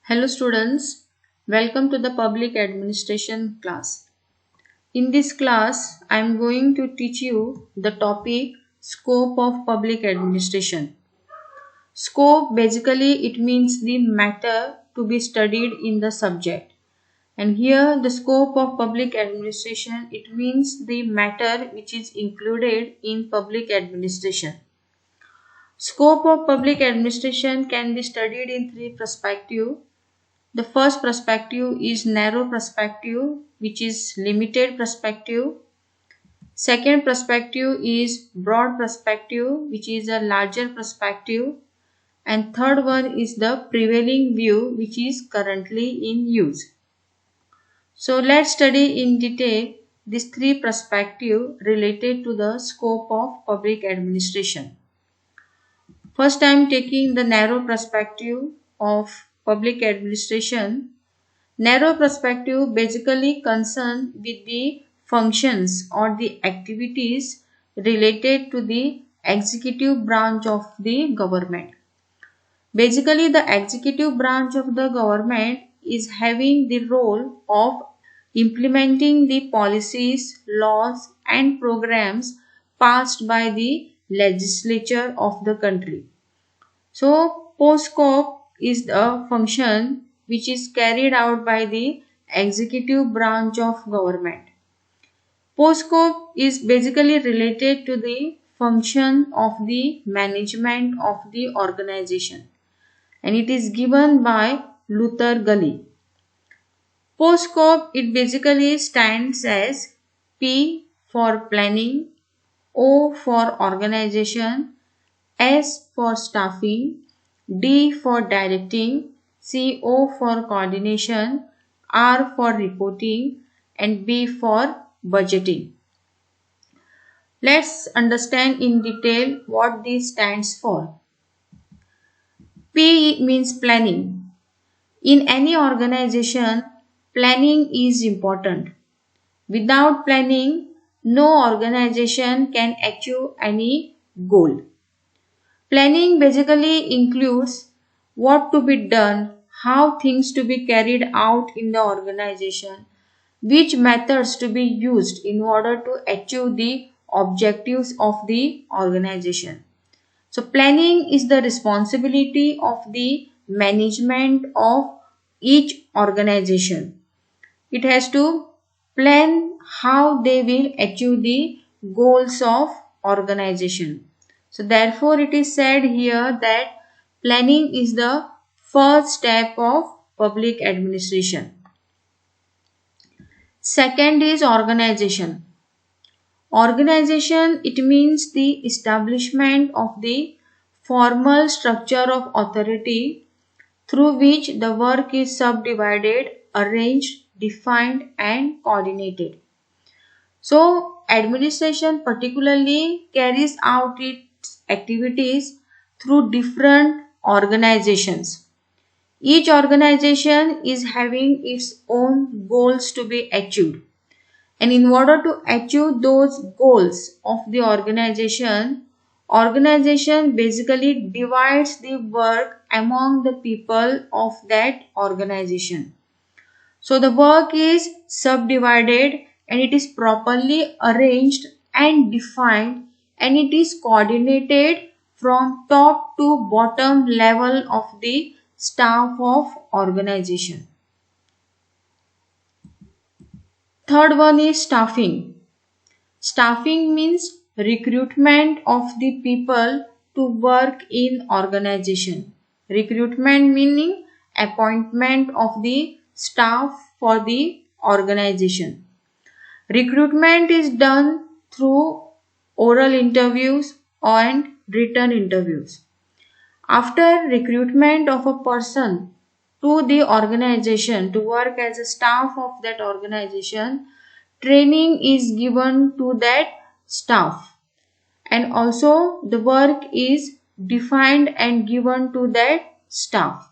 Hello students, welcome to the public administration class. In this class, I am going to teach you the topic scope of public administration. Scope basically it means the matter to be studied in the subject. And here the scope of public administration it means the matter which is included in public administration. Scope of public administration can be studied in three perspectives. The first perspective is narrow perspective, which is limited perspective. Second perspective is broad perspective, which is a larger perspective. And third one is the prevailing view, which is currently in use. So let's study in detail these three perspectives related to the scope of public administration. First, I am taking the narrow perspective of public administration. Narrow perspective basically concerned with the functions or the activities related to the executive branch of the government. Basically, the executive branch of the government is having the role of implementing the policies, laws and programs passed by the legislature of the country. So, POSCOP is the function which is carried out by the executive branch of government. POSCOP is basically related to the function of the management of the organization and it is given by Luther Gully. POSCOP it basically stands as P for planning, O for organization, S for staffing, D for directing, CO for coordination, R for reporting and B for budgeting. Let's understand in detail what this stands for. P means planning. In any organization, planning is important. Without planning, no organization can achieve any goal. Planning basically includes what to be done, how things to be carried out in the organization, which methods to be used in order to achieve the objectives of the organization. So planning is the responsibility of the management of each organization. It has to plan how they will achieve the goals of organization. So therefore it is said here that planning is the first step of public administration. Second is organization. Organization it means the establishment of the formal structure of authority through which the work is subdivided, arranged, defined and coordinated. So administration particularly carries out its activities through different organizations. Each organization is having its own goals to be achieved. And in order to achieve those goals of the organization basically divides the work among the people of that organization. So the work is subdivided and it is properly arranged and defined and it is coordinated from top to bottom level of the staff of organization. Third one is staffing. Staffing means recruitment of the people to work in organization. Recruitment meaning appointment of the staff for the organization. Recruitment is done through oral interviews and written interviews. After recruitment of a person to the organization to work as a staff of that organization, training is given to that staff and also the work is defined and given to that staff.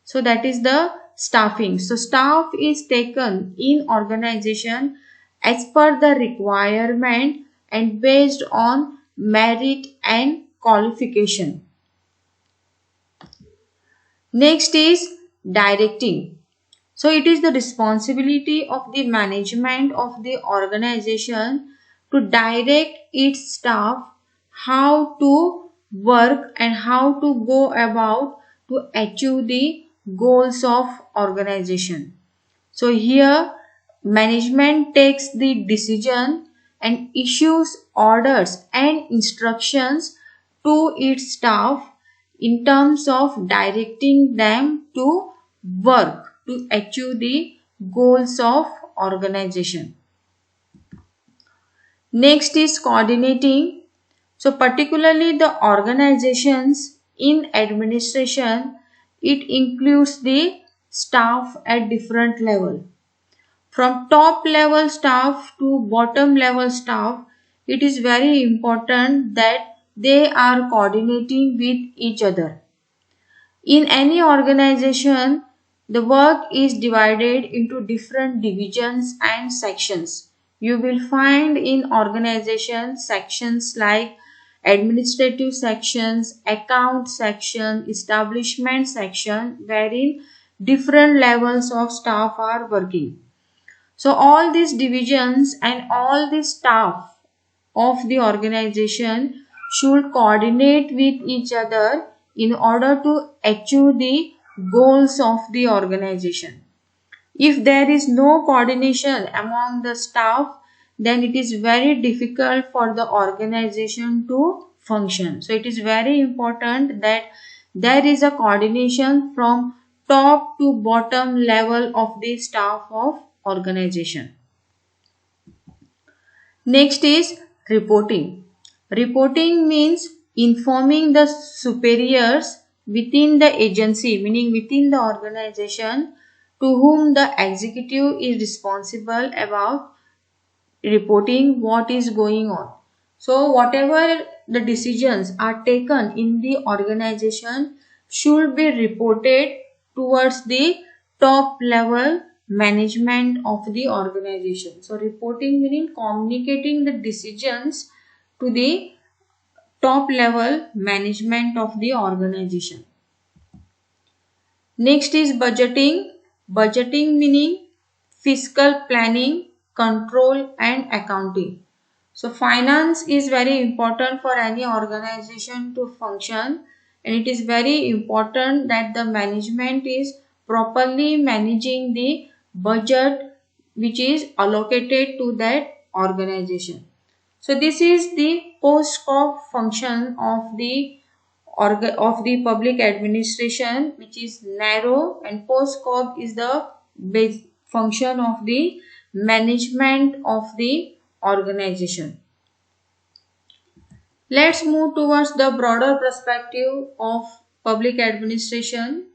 So that is the staffing. So staff is taken in organization as per the requirement and based on merit and qualification. Next is directing. So it is the responsibility of the management of the organization to direct its staff how to work and how to go about to achieve the goals of organization. So here management takes the decision and issues orders and instructions to its staff in terms of directing them to work to achieve the goals of organization. Next is coordinating. So particularly the organizations in administration, it includes the staff at different level. From top level staff to bottom level staff, it is very important that they are coordinating with each other. In any organization, the work is divided into different divisions and sections. You will find in organization sections like administrative sections, account section, establishment section, wherein different levels of staff are working. So all these divisions and all the staff of the organization should coordinate with each other in order to achieve the goals of the organization. If there is no coordination among the staff, then it is very difficult for the organization to function. So it is very important that there is a coordination from top to bottom level of the staff of organization. Next is reporting. Reporting means informing the superiors within the agency, meaning within the organization, to whom the executive is responsible about reporting what is going on. So whatever the decisions are taken in the organization should be reported towards the top level management of the organization. So reporting meaning communicating the decisions to the top level management of the organization. Next is budgeting. Budgeting meaning fiscal planning, control and accounting. So finance is very important for any organization to function, and it is very important that the management is properly managing the budget which is allocated to that organization. So this is the post-scope function of the public administration, which is narrow, and post-scope is the base function of the management of the organization. Let's move towards the broader perspective of public administration.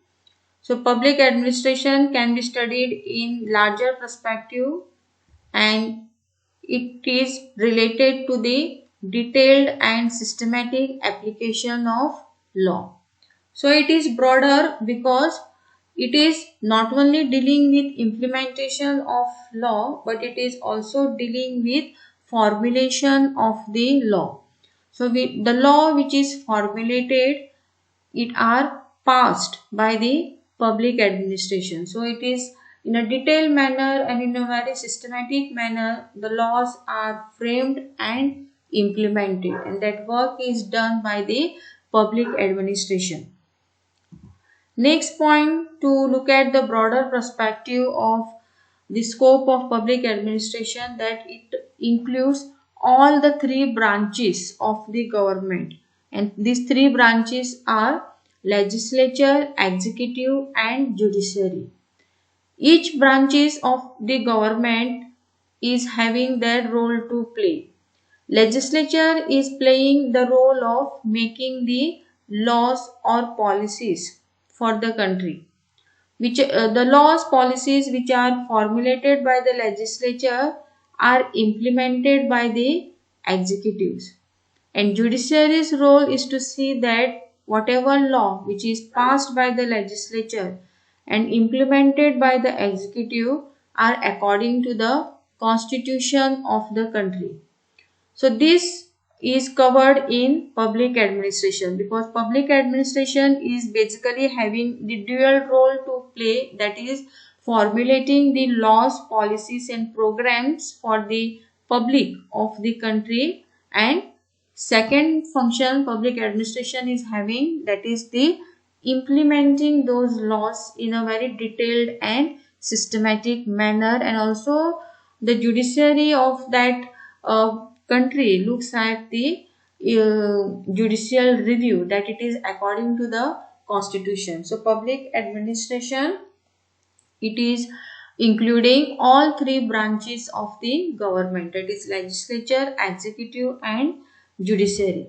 So public administration can be studied in larger perspective, and it is related to the detailed and systematic application of law. So it is broader because it is not only dealing with implementation of law, but it is also dealing with formulation of the law. So the law which is formulated, it are passed by the public administration. So it is in a detailed manner and in a very systematic manner the laws are framed and implemented, and that work is done by the public administration. Next point, to look at the broader perspective of the scope of public administration, that it includes all the three branches of the government, and these three branches are legislature, executive and judiciary. Each branches of the government is having their role to play. Legislature is playing the role of making the laws or policies for the country. Which the laws, policies which are formulated by the legislature are implemented by the executives. And judiciary's role is to see that whatever law which is passed by the legislature and implemented by the executive are according to the constitution of the country. So this is covered in public administration, because public administration is basically having the dual role to play, that is formulating the laws, policies and programs for the public of the country, and second function public administration is having, that is the implementing those laws in a very detailed and systematic manner, and also the judiciary of that country looks at the judicial review, that it is according to the constitution. So public administration, it is including all three branches of the government, that is legislature, executive and judiciary.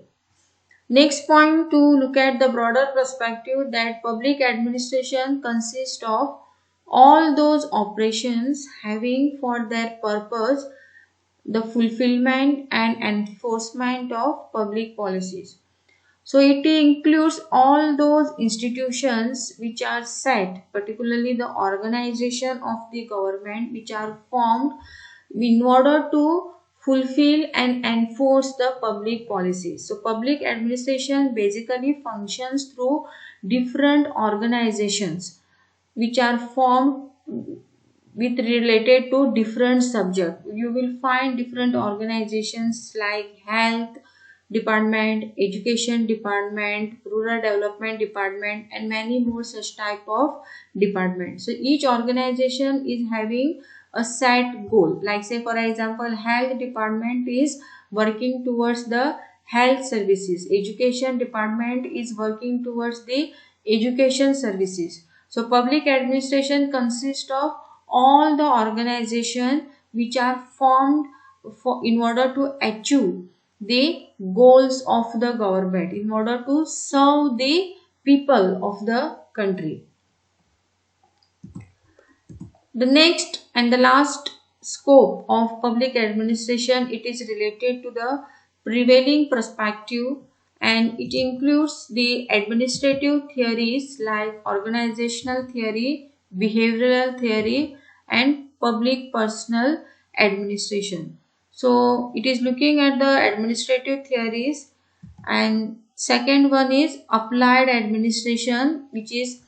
Next point, to look at the broader perspective, that public administration consists of all those operations having for their purpose the fulfillment and enforcement of public policies. So it includes all those institutions which are set, particularly the organization of the government, which are formed in order to fulfill and enforce the public policies. So public administration basically functions through different organizations which are formed with related to different subject. You will find different organizations like health department, education department, rural development department and many more such type of departments. So each organization is having a set goal. Like say for example, health department is working towards the health services, education department is working towards the education services. So public administration consists of all the organization which are formed in order to achieve the goals of the government, in order to serve the people of the country. The next and the last scope of public administration, it is related to the prevailing perspective, and it includes the administrative theories like organizational theory, behavioral theory and public personal administration. So it is looking at the administrative theories, and second one is applied administration, which is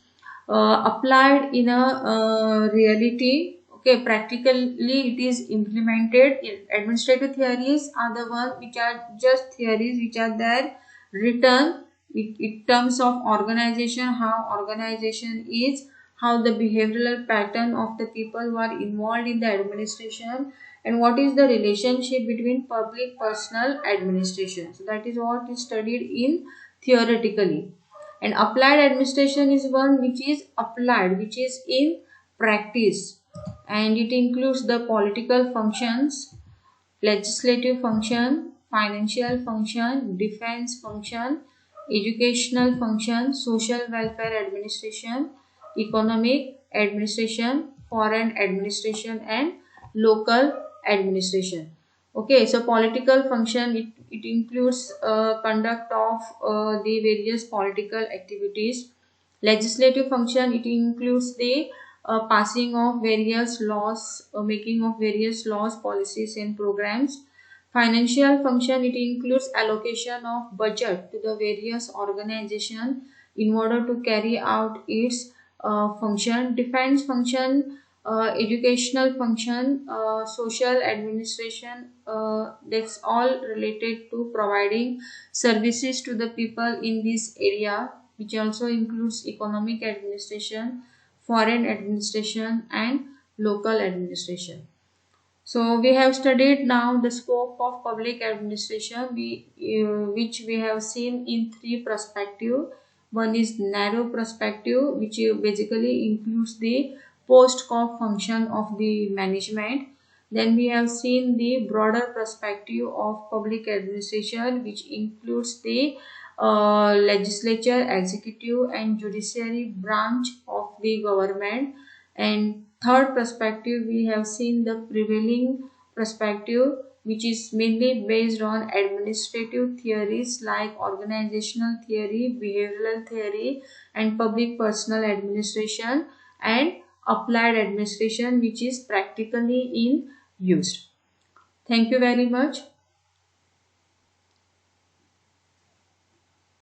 applied in a reality. Okay, practically it is implemented. Administrative theories are the one which are just theories which are there written in terms of organization, how organization is, how the behavioral pattern of the people who are involved in the administration, and what is the relationship between public personal administration. So that is what is studied in theoretically. And applied administration is one which is applied, which is in practice, and it includes the political functions, legislative function, financial function, defense function, educational function, social welfare administration, economic administration, foreign administration and local administration. Okay, so political function, it includes conduct of the various political activities. Legislative function, it includes the passing of various laws, making of various laws, policies and programs. Financial function, it includes allocation of budget to the various organization in order to carry out its function. Defense function, educational function, social administration, that's all related to providing services to the people in this area, which also includes economic administration, foreign administration and local administration. So we have studied now the scope of public administration, which we have seen in three perspectives. One is narrow perspective, which basically includes the post-COP function of the management. Then we have seen the broader perspective of public administration, which includes the legislature, executive and judiciary branch of the government. And third perspective, we have seen the prevailing perspective, which is mainly based on administrative theories like organizational theory, behavioral theory and public personal administration, and applied administration, which is practically in used. Thank you very much.